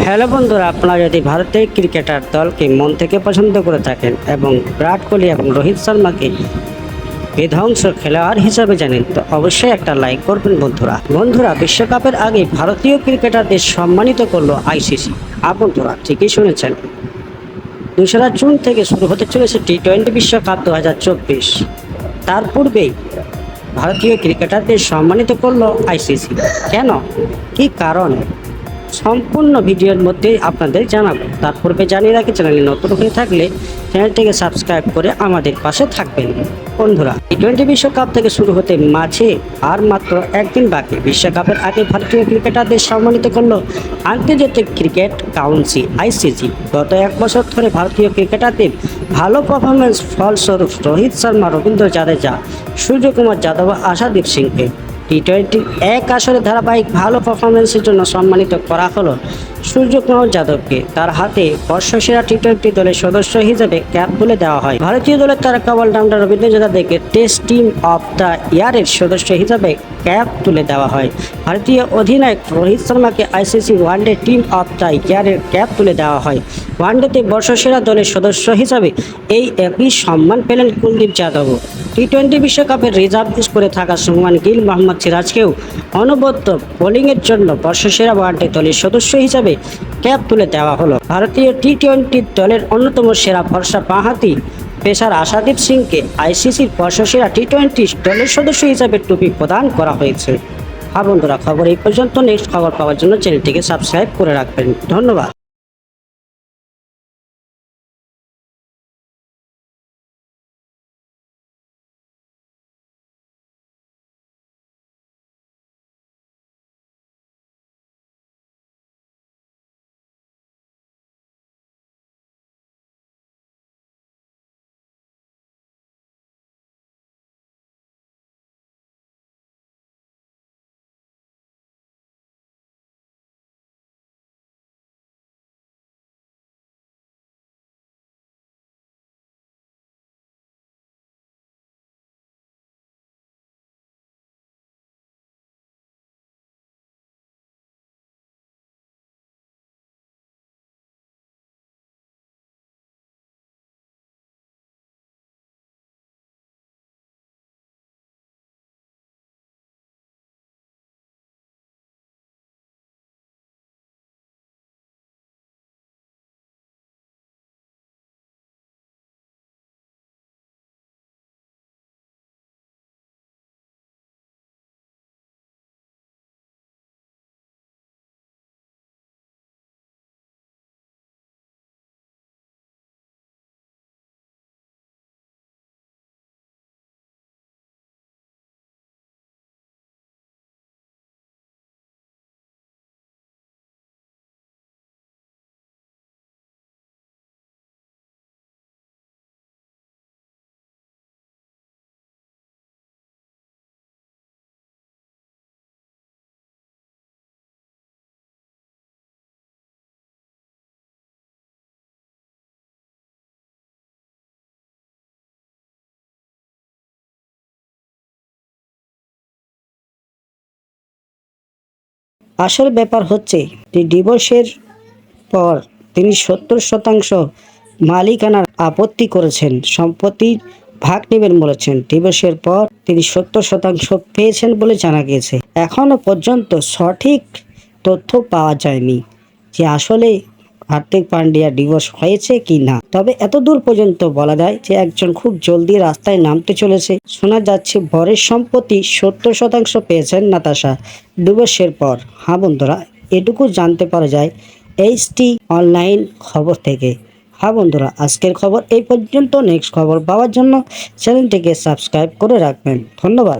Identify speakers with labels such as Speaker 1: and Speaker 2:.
Speaker 1: Hello বন্ধুরা, আপনারা যদি ভারতের ক্রিকেটার দলকে মন থেকে পছন্দ করে থাকেন এবং বিরাট কোহলি এবং রোহিত শর্মাকে বিধ্বংস খেলোয়াড় হিসেবে জানেন, তো অবশ্যই একটা লাইক করবেন। বন্ধুরা বিশ্বকাপের আগে ভারতীয় ক্রিকেটারদের সম্মানিত করলো আইসিসি। বন্ধুরা ঠিকই শুনেছেন, 2রা জুন থেকে শুরু হতে চলেছে টি-20 বিশ্বকাপ 2024। তার পূর্বেই ভারতীয় ক্রিকেটারদের সম্মানিত করলো আইসিসি। কেন, কি কারণ, সম্পূর্ণ ভিডিওর মধ্যেই আপনাদের জানাবো। তার পূর্বে জানিয়ে রাখি, চ্যানেলে নতুন হয়ে থাকলে চ্যানেলটিকে সাবস্ক্রাইব করে আমাদের পাশে থাকবেন। বন্ধুরা, টি-20 বিশ্বকাপ থেকে শুরু হতে মাঝে আর মাত্র একদিন বাকি। বিশ্বকাপের আগে ভারতীয় ক্রিকেটারদের সম্মানিত করল আন্তর্জাতিক ক্রিকেট কাউন্সিল আইসিসি। গত 1 বছর ধরে ভারতীয় ক্রিকেটারদের ভালো পারফরমেন্স ফলস্বরূপ রোহিত শর্মা, রবীন্দ্র জাদেজা, সূর্যকুমার যাদব, আশাদীপ সিংকে টি-20 এক আসরে ধারাবাহিক ভালো পারফরমেন্সের জন্য সম্মানিত করা হলো সূর্যকুমার যাদবকে। তার হাতে বর্ষসেরা টি-20 দলের সদস্য হিসেবে ক্যাপ তুলে দেওয়া হয়। ভারতীয় দলের তারকা অলরাউন্ডার রবীন্দ্র জাদেজাকে টেস্ট টিম অফ দ্য ইয়ারের সদস্য হিসেবে ক্যাপ তুলে দেওয়া হয়। ভারতীয় অধিনায়ক রোহিত শর্মাকে ICC one day team of the ইয়ারের ক্যাপ তুলে দেওয়া হয়। ওয়ানডেতে বর্ষসেরা দলের সদস্য হিসাবে এই একই সম্মান পেলেন কুলদীপ যাদবও। টি-20 বিশ্বকাপের রিজার্ভ করে থাকা শুভমান গিল, মোহাম্মদ সিরাজকেও অনবদ্য বোলিংয়ের জন্য বর্ষসেরা ওয়ানডে দলের সদস্য হিসাবে ক্যাপ তুলে দেওয়া হলো। ভারতীয় টি-20 দলের অন্যতম সেরা ভরসা বাঁহাতি পেসার আশাদীপ সিংকে আইসিসির বর্ষসেরা টি-20 দলের সদস্য হিসাবে টুপি প্রদান করা হয়েছে। বন্ধুরা, খবর এই পর্যন্ত। নেক্সট খবর পাওয়ার জন্য চ্যানেলটিকে সাবস্ক্রাইব করে রাখবেন। ধন্যবাদ। আসল ব্যাপার হচ্ছে যে ডিভোর্সের পর তিনি 70% মালিকানার আপত্তি করেছেন, সম্পত্তির ভাগ নেবেন বলেছেন। ডিভোর্সের পর তিনি 70% পেয়েছেন বলে জানা গিয়েছে। এখনো পর্যন্ত সঠিক তথ্য পাওয়া যায়নি যে আসলে হার্দিক পান্ডিয়া ডিভোর্স হয়েছে কি না। তবে এতদূর পর্যন্ত বলা যায় যে একজন খুব জলদি রাস্তায় নামতে চলেছে। শোনা যাচ্ছে বরের সম্পত্তি 70% পেয়েছেন নাতাশা ডিভোর্সের পর। বন্ধুরা, এটুকু জানতে পারা যায় এইচটি অনলাইন খবর থেকে। বন্ধুরা, আজকের খবর এই পর্যন্ত। নেক্সট খবর পাওয়ার জন্য চ্যানেলটিকে সাবস্ক্রাইব করে রাখবেন। ধন্যবাদ।